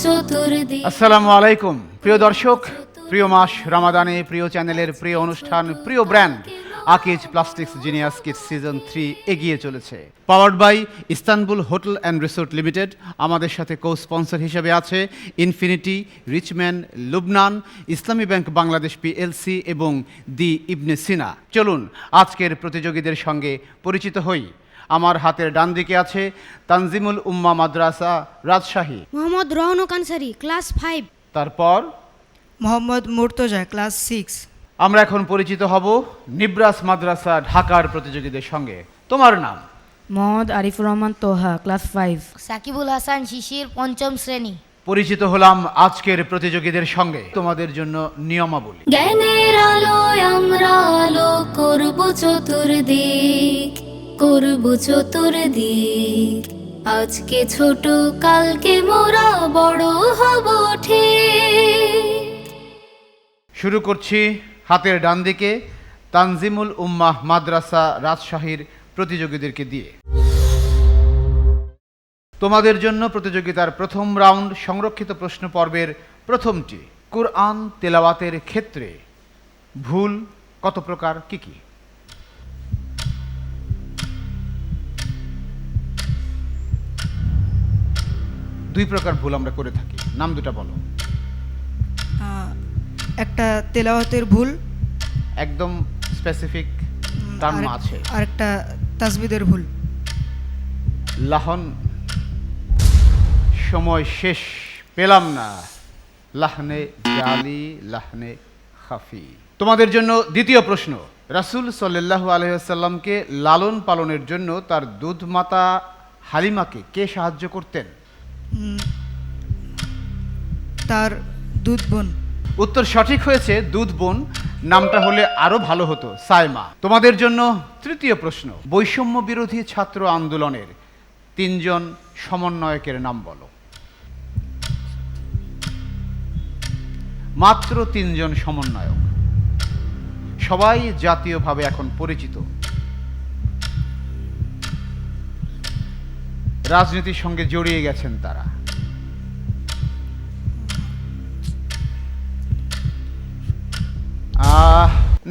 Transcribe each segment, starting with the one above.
চতুর্দিক। আসসালামু আলাইকুম প্রিয় দর্শক, প্রিয় মাস রামাদানে, প্রিয় চ্যানেলের প্রিয় অনুষ্ঠান, প্রিয় brand Akij plastics genius kids season 3 এগিয়ে চলেছে। Powered by Istanbul hotel and resort limited. আমাদের সাথে কো স্পন্সর হিসেবে আছে infinity, Richman, Lubnan, Islami bank Bangladesh PLC এবং দি ইবনে সিনা। চলুন আজকের প্রতিযোগীদের সঙ্গে পরিচিত হই। আমার হাতের ডান দিকে আছে তানজিমুল উম্মাহ মাদ্রাসা রাজশাহী, মোহাম্মদ রওনক আনসারি ক্লাস 5। তারপর মোহাম্মদ মুর্তজা ক্লাস 6। আমরা এখন পরিচিত হব নিব্রাস মাদ্রাসা ঢাকার প্রতিযোগীদের সঙ্গে। তোমার নাম? মোহাম্মদ আরিফুর রহমান তোহা ক্লাস 5। সাকিবুল হাসান শিশির 5ম শ্রেণী। পরিচিত হলাম আজকের প্রতিযোগীদের সঙ্গে। তোমাদের জন্য নিয়মাবলী। জ্ঞানের আলোয় আমরা আলো করব চতুর্দিক, করব চতুর্দিক। আজকে ছোট কালকে মোরা বড় হব ঠিক। শুরু করছি হাতের ডান দিকে তানজিমুল উম্মাহ মাদ্রাসা রাজশাহীর প্রতিযোগীদেরকে দিয়ে। তোমাদের জন্য প্রতিযোগিতার প্রথম রাউন্ড সংরক্ষিত প্রশ্ন পর্বের প্রথমটি। কুরআন তেলাওয়াতের ক্ষেত্রে ভুল কত প্রকার, কি কি? দুই প্রকার ভুল আমরা করে থাকি, নাম দুটা বলো। একটা তেলাওয়াতের ভুল, একদম স্পেসিফিক টার্ম আছে। আর একটা তাসবিদের ভুল। লাহন সময় শেষ, পেলাম না। লাহনে জালি, লাহনে খাফি। তোমাদের জন্য দ্বিতীয় প্রশ্ন। রাসূল সাল্লাল্লাহু আলাইহি ওয়াসাল্লামকে লালন পালনের জন্য তার দুধ মাতা হালিমাকে কে সাহায্য করতেন? তার দুধ বোন। উত্তর সঠিক হয়েছে, দুধ বোন। নামটা হলে আরো ভালো হতো, সাইমা। তোমাদের জন্য তৃতীয় প্রশ্ন। বৈষম্য বিরোধী ছাত্র আন্দোলনের 3 জন সমন্বয়কের নাম বলো। মাত্র 3 জন সমন্বয়ক, সবাই জাতীয়ভাবে এখন পরিচিত, রাজনীতির সঙ্গে জড়িয়ে গেছেন তারা।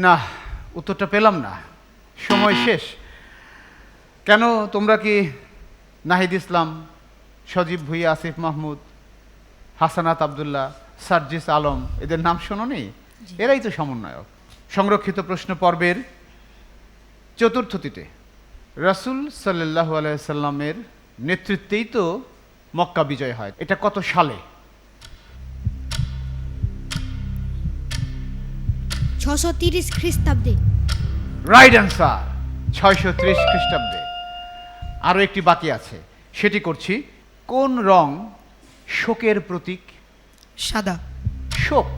না, উত্তরটা পেলাম না, সময় শেষ। কেন, তোমরা কি নাহিদ ইসলাম, সজীব ভুঁইয়া, আসিফ মাহমুদ, হাসানাত আবদুল্লাহ, সার্জিস আলম এদের নাম শোনোনি? এরাই তো সমন্বয়ক। সংরক্ষিত প্রশ্ন পর্বের চতুর্থটিতে রাসূল সাল্লাল্লাহু আলাইহি সাল্লামের নেতৃত্বেই তো মক্কা বিজয় হয়। এটা কত সালে? 630 খ্রিস্টাব্দে। রাইট অ্যান্সার, 630 খ্রিস্টাব্দে। আরও একটি বাকি আছে, সেটি করছি। কোন রং শোকের প্রতীক? সাদা। শোক,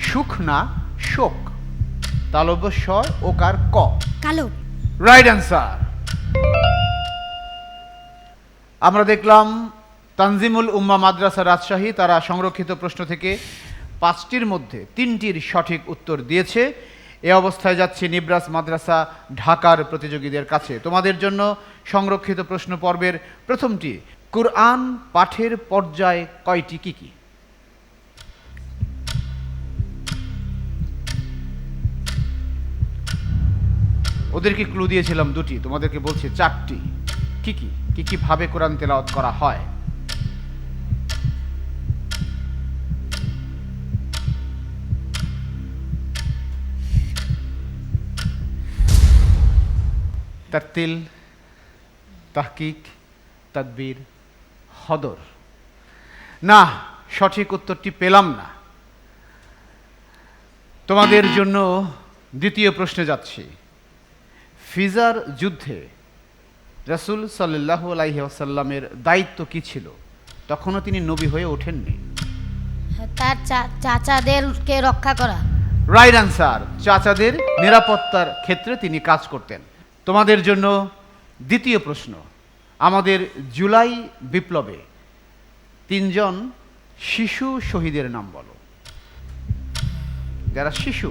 সুখ না শোক। তালব্য শ ওকার ক। কালো। Right answer. আমরা দেখলাম তানজিমুল উম্মাহ মাদ্রাসা রাজশাহী তারা সংরক্ষিত প্রশ্ন থেকে 5টির মধ্যে 3টির সঠিক উত্তর দিয়েছে। এ অবস্থায় যাচ্ছি নিব্রাস মাদ্রাসা ঢাকার প্রতিযোগীদের কাছে। তোমাদের জন্য সংরক্ষিত প্রশ্ন পর্বের প্রথমটি। কুরআন পাঠের পর্যায় কয়টি, কি কি? ওদেরকে ক্লু দিয়েছিলাম 2টি, তোমাদেরকে বলছি 4টি। কি কি, কি কি ভাবে কোরআন তেলাওয়াত করা হয়? তারতিল, তাহকিক, তাদবীর, হদর। না, সঠিক উত্তরটি পেলাম না। তোমাদের জন্য দ্বিতীয় প্রশ্নে যাচ্ছি। ফিজার যুদ্ধে রাসূল সাল্লাল্লাহু আলাইহি ওয়াসাল্লামের দায়িত্ব কি ছিল? তখনও তিনি নবী হয়ে ওঠেননি। তার চাচাদেরকে রক্ষা করা। রাইট অ্যান্সার, চাচাদের নিরাপত্তার ক্ষেত্রে তিনি কাজ করতেন। তোমাদের জন্য দ্বিতীয় প্রশ্ন। আমাদের জুলাই বিপ্লবে 3 জন শিশু শহীদের নাম বলো। যারা শিশু।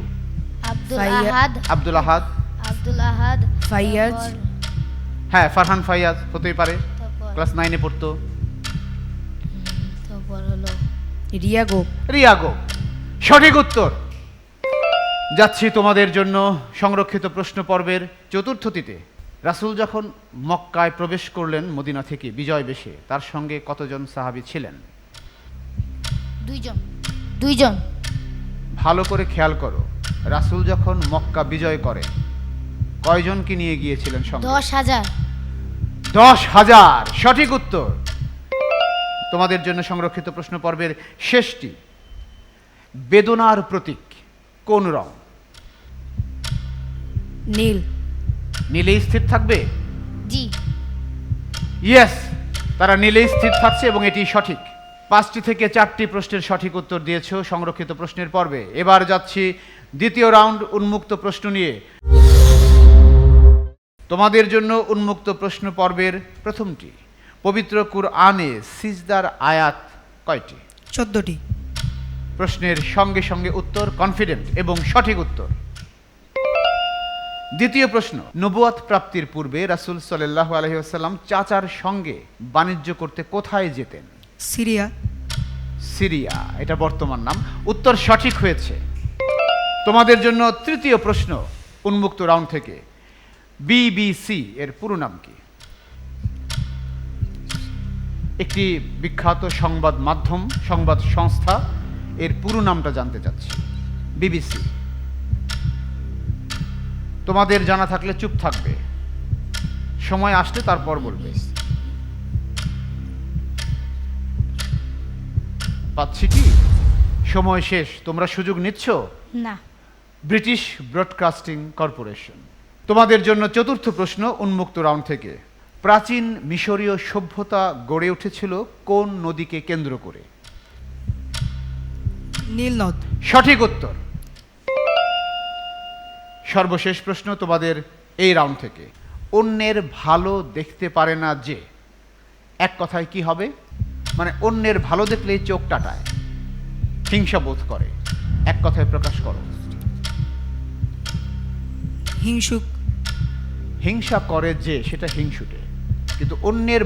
আব্দুল আহাদ, ফাইয়াজ। হ্যাঁ, ফারহান ফাইয়াজ হতেই পারে, ক্লাস 9-এ পড়তো। তারপর হলো রিয়াগো রিয়াগো সঠিক উত্তর। যাচ্ছি তোমাদের জন্য সংরক্ষিত প্রশ্ন পর্বের চতুর্থটিতে। রাসূল যখন মক্কায় প্রবেশ করলেন মদিনা থেকে বিজয় বেশে, তার সঙ্গে কতজন সাহাবী ছিলেন? দুইজন। ভালো করে খেয়াল করো, রাসূল যখন মক্কা বিজয় করেন কয়জনকে নিয়ে গিয়েছিলেন সঙ্গে? 10,000। 10,000 সঠিক উত্তর। তোমাদের জন্য সংরক্ষিত প্রশ্ন পর্বের শেষটি। বেদনার প্রতীক কোন রং? নীল নীলেই স্থির থাকবে? জি। ইয়েস, তারা নীলেই স্থির থাকছে এবং এটি সঠিক। 5টি থেকে 4টি প্রশ্নের সঠিক উত্তর দিয়েছো সংরক্ষিত প্রশ্নের পর্বে। এবার যাচ্ছি দ্বিতীয় রাউন্ড উন্মুক্ত প্রশ্ন নিয়ে। তোমাদের জন্য উন্মুক্ত প্রশ্ন পর্বের প্রথমটি। পবিত্র কুরআনে সিজদার আয়াত কয়টি? 14টি। প্রশ্নের সঙ্গে সঙ্গে উত্তর কনফিডেন্ট এবং সঠিক উত্তর। দ্বিতীয় প্রশ্ন। নবুয়াত প্রাপ্তির পূর্বে রাসূল সাল্লাল্লাহু আলাইহি ওয়াসাল্লাম চাচার সঙ্গে বাণিজ্য করতে কোথায় যেতেন? সিরিয়া। সিরিয়া, এটা বর্তমান নাম। উত্তর সঠিক হয়েছে। তোমাদের জন্য তৃতীয় প্রশ্ন উন্মুক্ত রাউন্ড থেকে। বিবিসি এর পুরো নাম কি? একটি বিখ্যাত সংবাদ মাধ্যম, সংবাদ সংস্থা, এর পুরো নামটা জানতে চাচ্ছি। বিবিসি। তোমাদের জানা থাকলে চুপ থাকবে, সময় আসলে তারপর বলবে। পাচ্ছি কি? সময় শেষ, তোমরা সুযোগ নিচ্ছ? না। British broadcasting corporation. তোমাদের জন্য চতুর্থ প্রশ্ন উন্মুক্ত রাউন্ড থেকে। প্রাচীন মিশরীয় সভ্যতা গড়ে উঠেছিল কোন নদীকে কেন্দ্র করে? নীল নদ। সঠিক উত্তর। সর্বশেষ প্রশ্ন তোমাদের এই রাউন্ড থেকে। অন্যের ভালো দেখতে পারে না যে, এক কথায় কি হবে? মানে অন্যের ভালো দেখলেই চোখ টাটায়, হিংসা বোধ করে, এক কথায় প্রকাশ করো। হিংসুক। হিংসা করে যে, সেটা হিংসুটে। কিন্তু অন্যের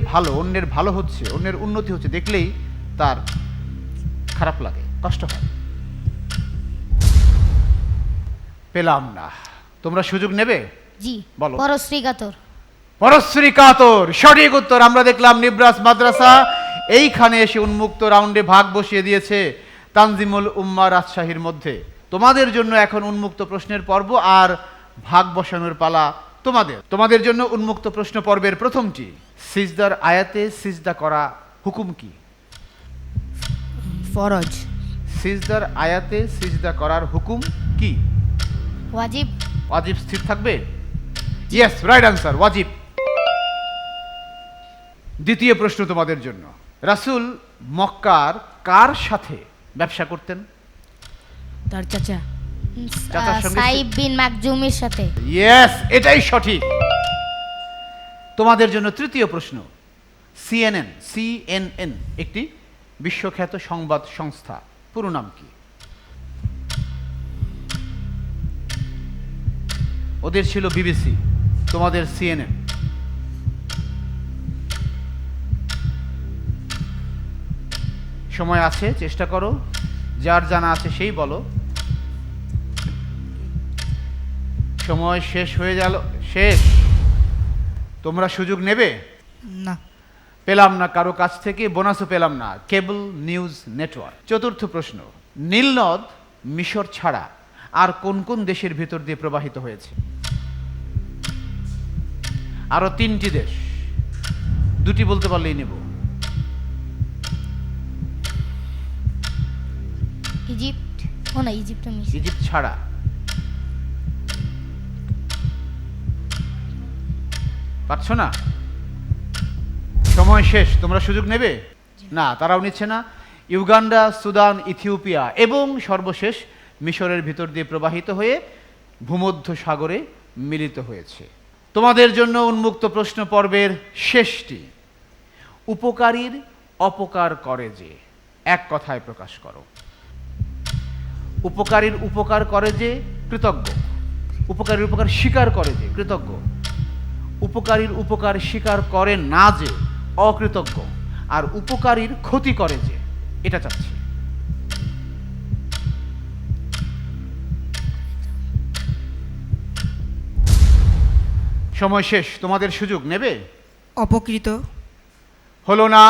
ভালো হচ্ছে, অন্যের উন্নতি হচ্ছে দেখলেই তার খারাপ লাগে, কষ্ট হয়। পেলাম না, তোমরা সুযোগ নেবে? জি। বলো। পরশ্রী কাতর। পরশ্রী কাতর সঠিক উত্তর। আমরা দেখলাম নিব্রাস মাদ্রাসা এইখানে এসে উন্মুক্ত রাউন্ডে ভাগ বসিয়ে দিয়েছে তানজিমুল উম্মাহ রাজশাহীর মধ্যে। তোমাদের জন্য এখন উন্মুক্ত প্রশ্নের পর্ব, আর ভাগ বসানোর পালা তোমাদের। তোমাদের জন্য উন্মুক্ত প্রশ্ন পর্বের প্রথমটি। সিজদার আয়াতে সিজদা করা হুকুম কি? ফরজ সিজদার আয়াতে সিজদা করার হুকুম কি? ওয়াজিব। ওয়াজিব স্থির থাকবে? ইয়েস, রাইট আনসার, ওয়াজিব। দ্বিতীয় প্রশ্ন তোমাদের জন্য। রাসূল মক্কার কার সাথে ব্যবসা করতেন? তার চাচা চাচার সঙ্গে সাইব বিন মাকজুমের সাথে। ইয়েস, এটাই সঠিক। তোমাদের জন্য তৃতীয় প্রশ্ন। সিএনএন একটি বিশ্বখ্যাত সংবাদ সংস্থা, পুরো নাম কি? ওদের ছিল বিবিসি, তোমাদের সিএনএন। সময় আছে, চেষ্টা করো, যার জানা আছে সেই বলো। সময় শেষ হয়ে গেল, শেষ। তোমরা সুযোগ নেবে? না। পেলাম না কারো কাছ থেকে, বোনাসও পেলাম না। কেবল নিউজ নেটওয়ার্ক। চতুর্থ প্রশ্ন। নীলনদ মিশর ছাড়া আর কোন কোন দেশের ভিতর দিয়ে প্রবাহিত হয়েছে? আরো 3টি দেশ, 2টি বলতে পারলেই নেব। ইজিপ্ট। ও না, ইজিপ্ট মিশর। ইজিপ্ট ছাড়া। পারছো না? সময় শেষ, তোমরা সুযোগ নেবে? না, তারাও নিচ্ছে না। ইউগান্ডা, সুদান, ইথিওপিয়া এবং সর্বশেষ মিশরের ভিতর দিয়ে প্রবাহিত হয়ে ভূমধ্য সাগরে মিলিত হয়েছে। তোমাদের জন্য উন্মুক্ত প্রশ্ন পর্বের শেষটি। উপকারীর অপকার করে যে, এক কথায় প্রকাশ করো। উপকারীর উপকার করে যে কৃতজ্ঞ, উপকারীর উপকার স্বীকার করে যে কৃতজ্ঞ, উপকারীর উপকার স্বীকার করে না যে অকৃতজ্ঞ, আর উপকারীর ক্ষতি করে যে, এটা চাচ্ছি। সময় শেষ, তোমাদের সুযোগ নেবে? অপকৃত। হলো না,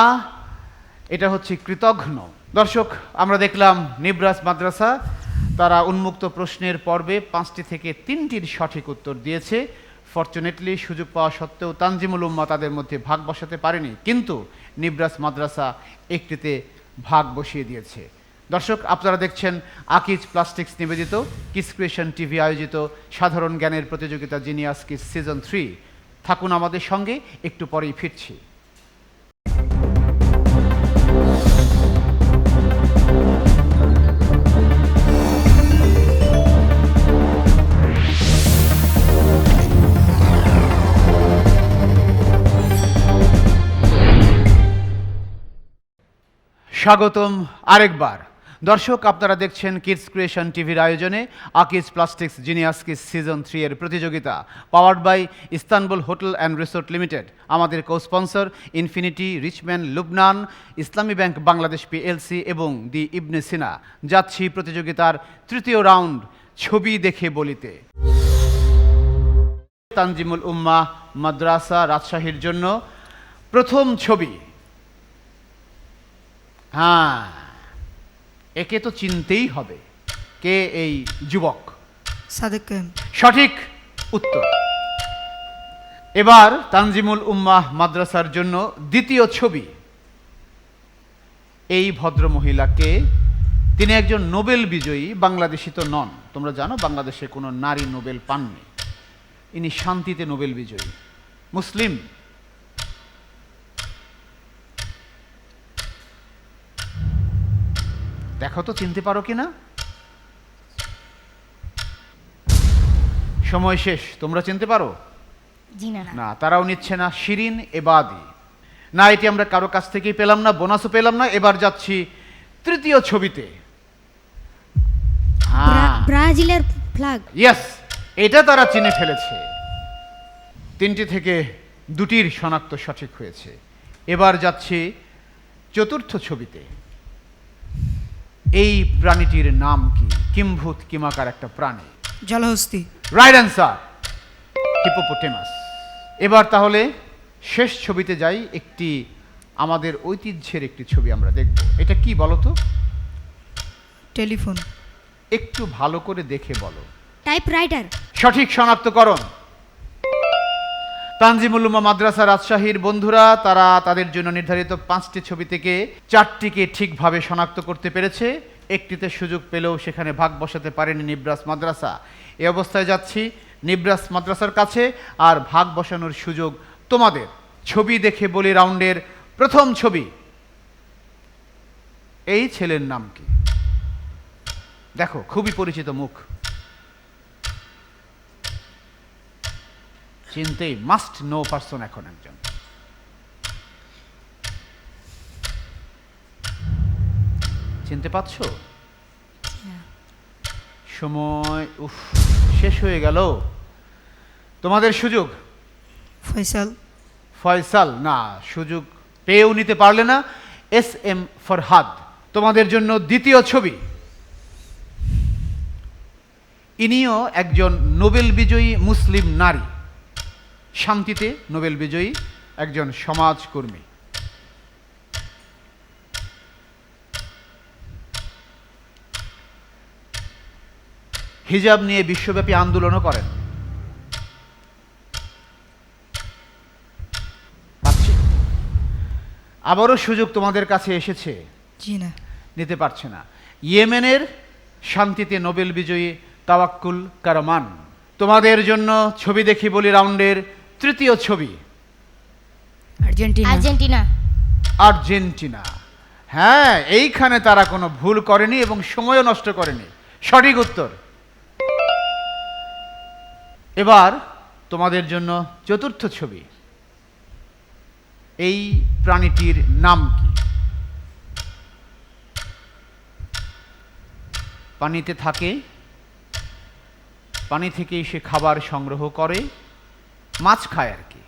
এটা হচ্ছে কৃতঘ্ন। দর্শক, আমরা দেখলাম নিব্রাস মাদ্রাসা তারা উন্মুক্ত প্রশ্নের পর্বে 5টি থেকে 3টির সঠিক উত্তর দিয়েছে। ফরচুনেটলি সুযোগ পাওয়া সত্ত্বেও তানজিমুল উম্মাহ তাদের মধ্যে ভাগ বসাতে পারেনি, কিন্তু নিব্রাস মাদ্রাসা একটিতে ভাগ বসিয়ে দিয়েছে। দর্শক, আপনারা দেখছেন আকিজ প্লাস্টিক্স নিবেদিত কিডস ক্রিয়েশন টিভি আয়োজিত সাধারণ জ্ঞানের প্রতিযোগিতা জিনিয়াস কিডস সিজন 3। থাকুন আমাদের সঙ্গে, একটু পরেই ফিরছি। স্বাগতম আরেকবার। দর্শক, আপনারা দেখছেন কিডস ক্রিয়েশন টিভির আয়োজনে Akij plastics genius kids season 3 এর প্রতিযোগিতা, powered by Istanbul hotel and resort limited. আমাদের co sponsor Infinity, Richman, Lubnan, Islami bank Bangladesh PLC এবং দি ইবনে সিনা। যাচ্ছি প্রতিযোগিতার তৃতীয় রাউন্ড, ছবি দেখে বলিতে। তানজিমুল উম্মাহ মাদ্রাসা রাজশাহীর জন্য প্রথম ছবি। হ্যাঁ, একে তো চিনতেই হবে। কে এই যুবক? সাদেক কায়েম। সঠিক উত্তর। এবার তানজিমুল উম্মাহ মাদ্রাসার জন্য দ্বিতীয় ছবি। এই ভদ্র মহিলাকে, তিনি একজন নোবেল বিজয়ী, বাংলাদেশি তো নন। তোমরা জানো বাংলাদেশে কোনো নারী নোবেল পাননি। ইনি শান্তিতে নোবেল বিজয়ী, মুসলিম। দেখো তো চিনতে পারো কিনা। সময় শেষ, তোমরা চিনতে পারো? জি না। না, তারাও নিচ্ছে না। শিরিন এবাদি। না, এটি আমরা কারো কাছ থেকেই পেলাম না, বোনাসও পেলাম না। এবার যাচ্ছি তৃতীয় ছবিতে। ব্রাজিলের ফ্ল্যাগ। ইয়েস, এটা তারা চিনে ফেলেছে। 3টি থেকে 2টির শনাক্ত সঠিক হয়েছে। এবার যাচ্ছি চতুর্থ ছবিতে। এই প্রাণীটির নাম কি? কিম্ভূত কিমাকার একটা প্রাণী। জলহস্তি। Right answer, hippopotamus. এবার তাহলে শেষ ছবিতে যাই। একটি আমাদের ঐতিহ্যের একটি ছবি আমরা দেখব। এটা কি বলো তো? টেলিফোন। একটু ভালো করে দেখে বলো। টাইপরাইটার। সঠিক শনাক্তকরণ। তানজিমুল উম্মাহ মাদ্রাসা রাজশাহীর বন্ধুরা তারা তাদের জন্য নির্ধারিত 5টি ছবি থেকে 4টিকে ঠিকভাবে শনাক্ত করতে পেরেছে। একটিতে সুযোগ পেলেও সেখানে ভাগ বসাতে পারেনি নিব্রাস মাদ্রাসা। এই অবস্থায় যাচ্ছি নিব্রাস মাদ্রাসার কাছে, আর ভাগ বসানোর সুযোগ তোমাদের। ছবি দেখে বলি রাউন্ডের প্রথম ছবি। এই ছেলের নাম কি? দেখো, খুবই পরিচিত মুখ, চিনতেই মাস্ট নো পারসন এখন একজন। চিনতে পাচ্ছ? সময় শেষ হয়ে গেল। তোমাদের সুযোগ। ফয়সাল। ফয়সাল না, সুযোগ পেয়েও নিতে পারলে না। SM ফরহাদ। তোমাদের জন্য দ্বিতীয় ছবি। ইনিও একজন নোবেল বিজয়ী মুসলিম নারী, শান্তিতে নোবেল বিজয়ী একজন সমাজকর্মী। হিজাব নিয়ে বিশ্বব্যাপী আন্দোলনও করেন। পাচ্ছি? আবারও সুযোগ তোমাদের কাছে এসেছে। জি না। নিতে পারছে না। ইয়েমেনের শান্তিতে নোবেল বিজয়ী তাওয়াক্কুল কারমান। তোমাদের জন্য ছবি দেখি বলি রাউন্ডের তৃতীয় ছবি। আর্জেন্টিনা। আর্জেন্টিনা। আর্জেন্টিনা। হ্যাঁ, এইখানে তারা কোনো ভুল করেনি এবং সময়ও নষ্ট করেনি। সঠিক উত্তর। এবার তোমাদের জন্য চতুর্থ ছবি। এই প্রাণীটির নাম কি? পানিতে থাকে, পানি থেকেই সে খাবার সংগ্রহ করে, মাছ খায় আর কি।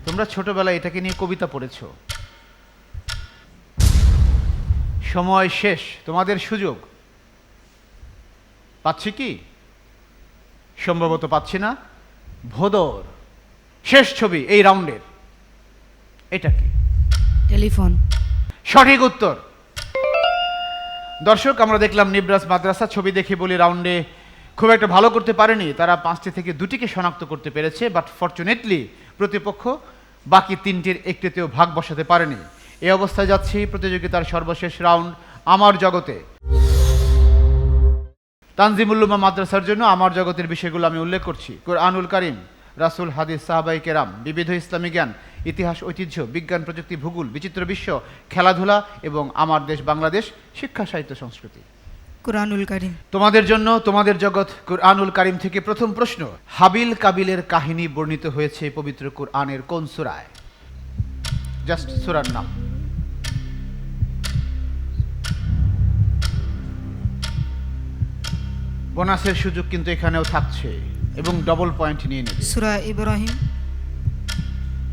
তোমরা ছোটবেলায় এটাকে নিয়ে কবিতা পড়েছো। সময় শেষ, তোমাদের সুযোগ। পাচ্ছি কি? সম্ভবত পাচ্ছি না। ভোদর, শেষ ছবি এই রাউন্ডের, এটা কি? টেলিফোন। সঠিক উত্তর। দর্শক, আমরা দেখলাম নিব্রাস মাদ্রাসা ছবি দেখে বলি রাউন্ডে খুব একটা ভালো করতে পারেনি, তারা 5টি থেকে 2টিকে শনাক্ত করতে পেরেছে, বাট ফরচুনেটলি প্রতিপক্ষ বাকি 3টির একটিতেও ভাগ বসাতে পারেনি। এই অবস্থায় যাচ্ছি প্রতিযোগিতার সর্বশেষ রাউন্ড, আমার জগতে। তানজিমুল উম্মাহ মাদ্রাসার জন্য আমার জগতের বিষয়গুলো আমি উল্লেখ করছি। কুরআনুল কারীম, রাসূল, হাদিস, সাহাবায়ে কেরাম, বিবিধ ইসলামী জ্ঞান, ইতিহাস, ঐতিহ্য, বিজ্ঞান, প্রযুক্তি, ভূগোল, বিচিত্র বিশ্ব, খেলাধুলা এবং আমার দেশ বাংলাদেশ, শিক্ষা, সাহিত্য, সংস্কৃতি। কুরআনুল কারীম। তোমাদের জন্য তোমাদের জগৎ কুরআনুল কারীম থেকে প্রথম প্রশ্ন। হাবিল কাবিলের কাহিনী বর্ণিত হয়েছে পবিত্র কুরআনের কোন সূরায়? জাস্ট সূরার নাম। বোনাসের সুযোগ কিন্তু এখানেও থাকছে এবং ডবল পয়েন্ট নিয়ে নেবে। সূরা ইব্রাহিম।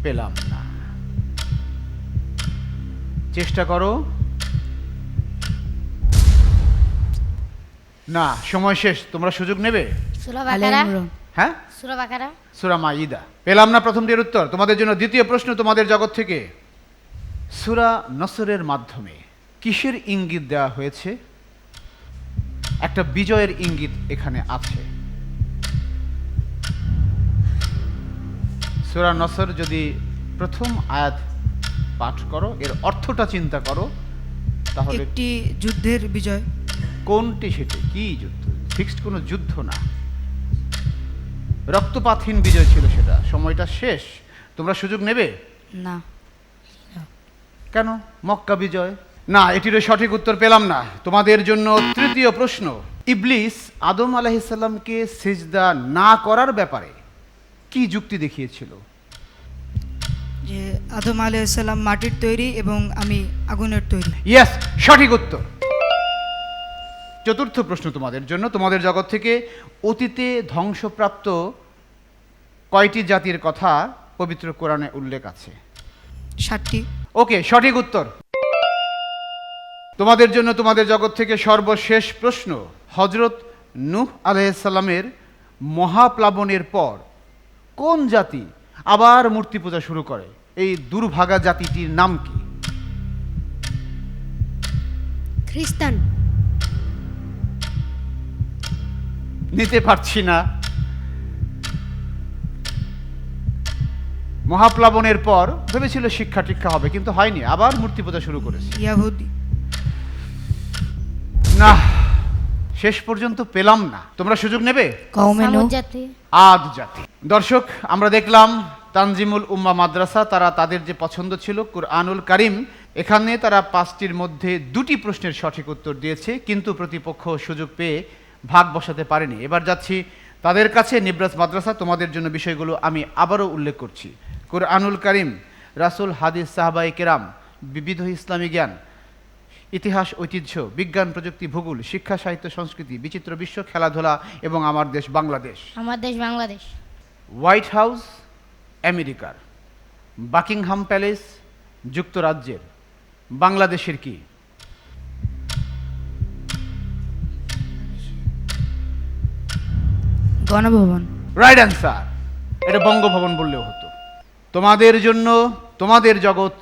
পেলাম না, চেষ্টা করো। না, সময় শেষ, তোমরা সুযোগ নেবে। সূরা আলে বাকারা। ইমরান। হ্যাঁ, সূরা বাকারা। সূরা মাইদা। পেলাম না প্রথমটির উত্তর। তোমাদের জন্য দ্বিতীয় প্রশ্ন তোমাদের জগৎ থেকে। সূরা নসরের মাধ্যমে কিসের ইঙ্গিত দেওয়া হয়েছে? একটা বিজয়ের ইঙ্গিত এখানে আছে। সূরা নসর যদি প্রথম আয়াত পাঠ করো, এর অর্থটা চিন্তা করো, তাহলে একটি যুদ্ধের বিজয়। কোনটি সেটি? কি যুদ্ধ? ফিক্সড কোনো যুদ্ধ না, রক্তপাতহীন বিজয় ছিল সেটা। সময়টা শেষ, তোমরা সুযোগ নেবে না। কেন? মক্কা বিজয় না, এটিরও সঠিক উত্তর পেলাম না। তোমাদের জন্য তৃতীয় প্রশ্ন। ইবলিস আদম আলাইহিসসালামকে সিজদা না করার ব্যাপারে কি যুক্তি দেখিয়েছিল? যে আদম আলাইহিস সালাম মাটির তৈরি এবং আমি আগুনের তৈরি। ইয়েস, সঠিক উত্তর। চতুর্থ প্রশ্ন তোমাদের জন্য তোমাদের জগৎ থেকে। অতীতে ধ্বংসপ্রাপ্ত কয়টি জাতির কথা পবিত্র কোরআনে উল্লেখ আছে? 7টি। ওকে, সঠিক উত্তর। তোমাদের জন্য তোমাদের জগৎ থেকে সর্বশেষ প্রশ্ন। হযরত নূহ আলাইহিস সালামের মহাপ্লাবনের পর কোন জাতি আবার মূর্তি পূজা শুরু করে? এই দুর্ভাগা জাতিটির নাম কি? খ্রিস্টান। নিতে পারছি না। মহাপ্লাবনের পর ভেবেছিল শিক্ষা টিক্ষা হবে, কিন্তু হয়নি, আবার মূর্তি পূজা শুরু করেছে। ইয়াহুদি। না, শেষ পর্যন্ত পেলাম না। তোমরা সুযোগ নেবে? কওমে নূহ। সামুদ জাতি। আদ জাতি। দর্শক, আমরা দেখলাম তানজিমুল উম্মাহ মাদ্রাসা, তারা তাদের যে পছন্দ ছিল কুরআনুল কারীম, এখানে তারা 5টির মধ্যে 2টি প্রশ্নের সঠিক উত্তর দিয়েছে, কিন্তু প্রতিপক্ষ সুযোগ পেয়ে ভাগ বসাতে পারেনি। এবার যাচ্ছি তাদের কাছে। নিব্রাস মাদ্রাসা, তোমাদের জন্য বিষয়গুলো আমি আবারও উল্লেখ করছি। কুরআনুল কারীম, রাসূল, হাদিস, সাহাবায়ে কেরাম, বিবিধ ইসলামী জ্ঞান, ইতিহাস, ঐতিহ্য, বিজ্ঞান, প্রযুক্তি, ভূগোল, শিক্ষা, সাহিত্য, সংস্কৃতি, বিচিত্র বিশ্ব, খেলাধুলা এবং আমার দেশ বাংলাদেশ। আমার দেশ বাংলাদেশ। হোয়াইট হাউস আমেরিকার, বাকিংহাম প্যালেস যুক্তরাজ্যের, বাংলাদেশের কি? গণভবন। Right answer. এটা বঙ্গভবন বললেও হতো। তোমাদের জন্য তোমাদের জগৎ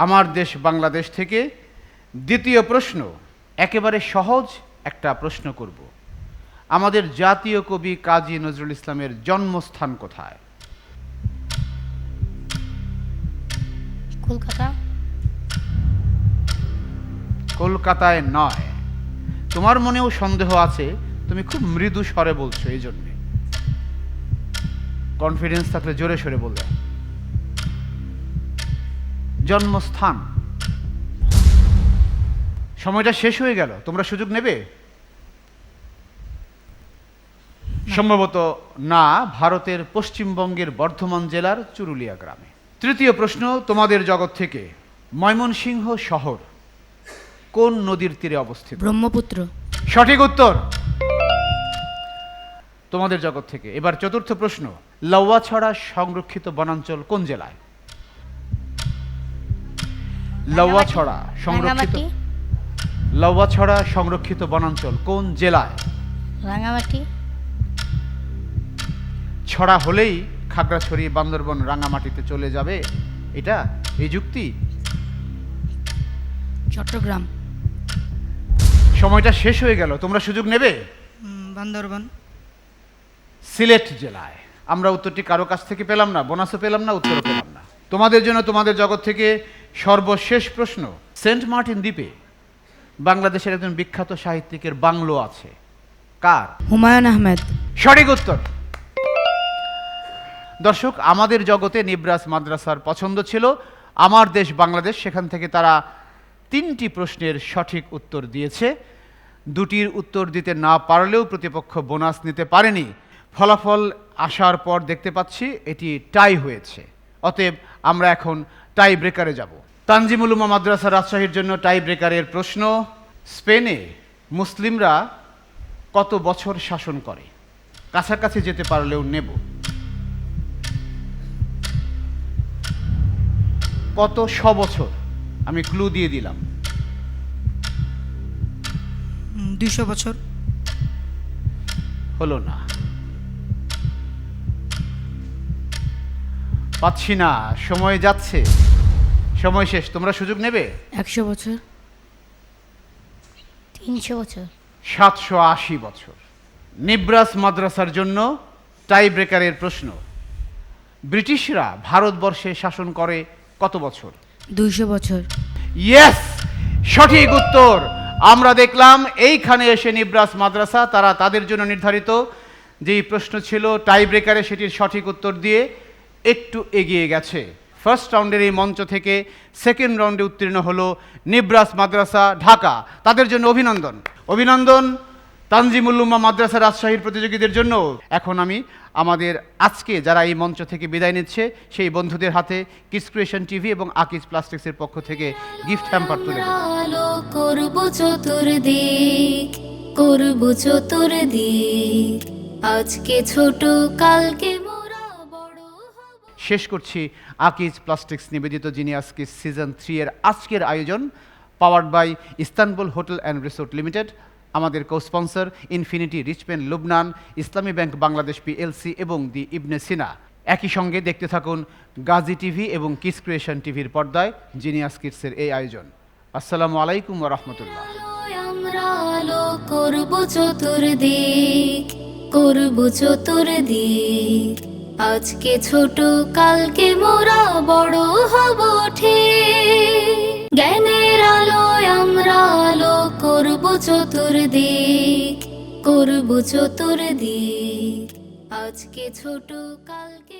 আমার দেশ বাংলাদেশ থেকে দ্বিতীয় প্রশ্ন। একেবারে সহজ একটা প্রশ্ন করব। আমাদের জাতীয় কবি কাজী নজরুল ইসলামের জন্মস্থান কোথায়? কলকাতা। কলকাতায় নয়। তোমার মনেও সন্দেহ আছে, তুমি খুব মৃদু স্বরে বলছো, এই জন্যে। কনফিডেন্স থাকলে জোরে সরে বলবে। জন্মস্থান। সময়টা শেষ হয়ে গেল, তোমরা সুযোগ নেবে? সম্ভবত না, ভারতের পশ্চিমবঙ্গের বর্ধমান জেলার চুরুলিয়া গ্রামে। তৃতীয় প্রশ্ন তোমাদের জগৎ থেকে। ময়মনসিংহ শহর কোন নদীর তীরে অবস্থিত? ব্রহ্মপুত্র। সঠিক উত্তর তোমাদের জগৎ থেকে। এবার চতুর্থ প্রশ্ন। লাউয়াছড়া সংরক্ষিত বনাঞ্চল কোন জেলায়? লাউয়াছড়া সংরক্ষিত রাঙামাটি। লাউয়াছড়া সংরক্ষিত বনাঞ্চল কোন জেলায়? রাঙামাটি। ছড়া হলেই খাগড়াছড়ি, বান্দরবন, রাঙামাটিতে চলে যাবে, এটা এই যুক্তি? চট্টগ্রাম। সময়টা শেষ হয়ে গেল, তোমরা সুযোগ নেবে। বান্দরবান। সিলেট জেলায়। আমরা উত্তরটি কারো কাছ থেকে পেলাম না, বোনাসও পেলাম না, উত্তরও পেলাম না। তোমাদের জন্য তোমাদের জগৎ থেকে সর্বশেষ প্রশ্ন। সেন্ট মার্টিন দ্বীপে বাংলাদেশের একজন বিখ্যাত সাহিত্যিকের বাংলো আছে, কার? হুমায়ুন আহমেদ। সঠিক উত্তর। দর্শক, আমাদের জগতে নিব্রাস মাদ্রাসার পছন্দ ছিল আমার দেশ বাংলাদেশ, সেখান থেকে তারা 3টি প্রশ্নের সঠিক উত্তর দিয়েছে। 2টির উত্তর দিতে না পারলেও প্রতিপক্ষ বোনাস নিতে পারেনি। ফলাফল আসার পর দেখতে পাচ্ছি এটি টাই হয়েছে, অতএব আমরা এখন টাই ব্রেকারে যাব। তানজিমুল উম্মাহ মাদ্রাসা রাজশাহীর জন্য টাই ব্রেকারের প্রশ্ন। স্পেনে মুসলিমরা কত বছর শাসন করে? কাছাকাছি যেতে পারলেও নেব। কত বছর? আমি ক্লু দিয়ে দিলাম। 200 বছর। হলো না, পাচ্ছি না, সময় যাচ্ছে, সময় শেষ। তোমরা সুযোগ নেবে। 100 বছর। 300 বছর। 780 বছর। নিব্রাস মাদ্রাসার জন্য টাই ব্রেকারের প্রশ্ন। ব্রিটিশরা ভারতবর্ষে শাসন করে কত বছর? 200 বছর। ইয়েস, সঠিক উত্তর। আমরা দেখলাম এইখানে এসে নিব্রাস মাদ্রাসা তারা তাদের জন্য নির্ধারিত যেই প্রশ্ন ছিল টাই ব্রেকারে সেটির সঠিক উত্তর দিয়ে একটু এগিয়ে গেছে। ফার্স্ট রাউন্ডের এই মঞ্চ থেকে সেকেন্ড রাউন্ডে উত্তীর্ণ হলো নিব্রাস মাদ্রাসা ঢাকা। তাদের জন্য অভিনন্দন। অভিনন্দন তানজিমুল উম্মাহ মাদ্রাসা রাজশাহীর প্রতিযোগীদের জন্য। এখন আমি আমাদের আজকে যারা এই মঞ্চ থেকে বিদায় নিচ্ছে সেই বন্ধুদের হাতে কিডস ক্রিয়েশন টিভি এবং আকিজ প্লাস্টিক্সের পক্ষ থেকে গিফট হ্যাম্পার তুলে দেব। আলো করব চতুর্দিক, করব চতুর্দিক, আজকে ছোট কালকে মোরা বড় হব। শেষ করছি আকিজ প্লাস্টিক্স নিবেদিত জিনিয়াস কিডস সিজন 3 এর আজকের আয়োজন, powered by Istanbul hotel and resort limited. আমাদের co sponsor infinity রিচপেন Lubnan, Islami bank Bangladesh PLC এবং দি ইবনে সিনা। একই সঙ্গে দেখতে থাকুন গাজী টিভি এবং কিডস ক্রিয়েশন টিভির পর্দায় জিনিয়াস কিডসের এই আয়োজন। আসসালামু আলাইকুম ওয়া রাহমাতুল্লাহ। আলোয় আমরা আলো করব চতুর্দিক, করব চতুর্দিক, আজকে ছোট কালকে মোরা বড় হব ঠিক। জ্ঞানের আলোয় আমরা আলো করব চতুর্দিক, করব চতুর্দিক, আজকে ছোট কালকে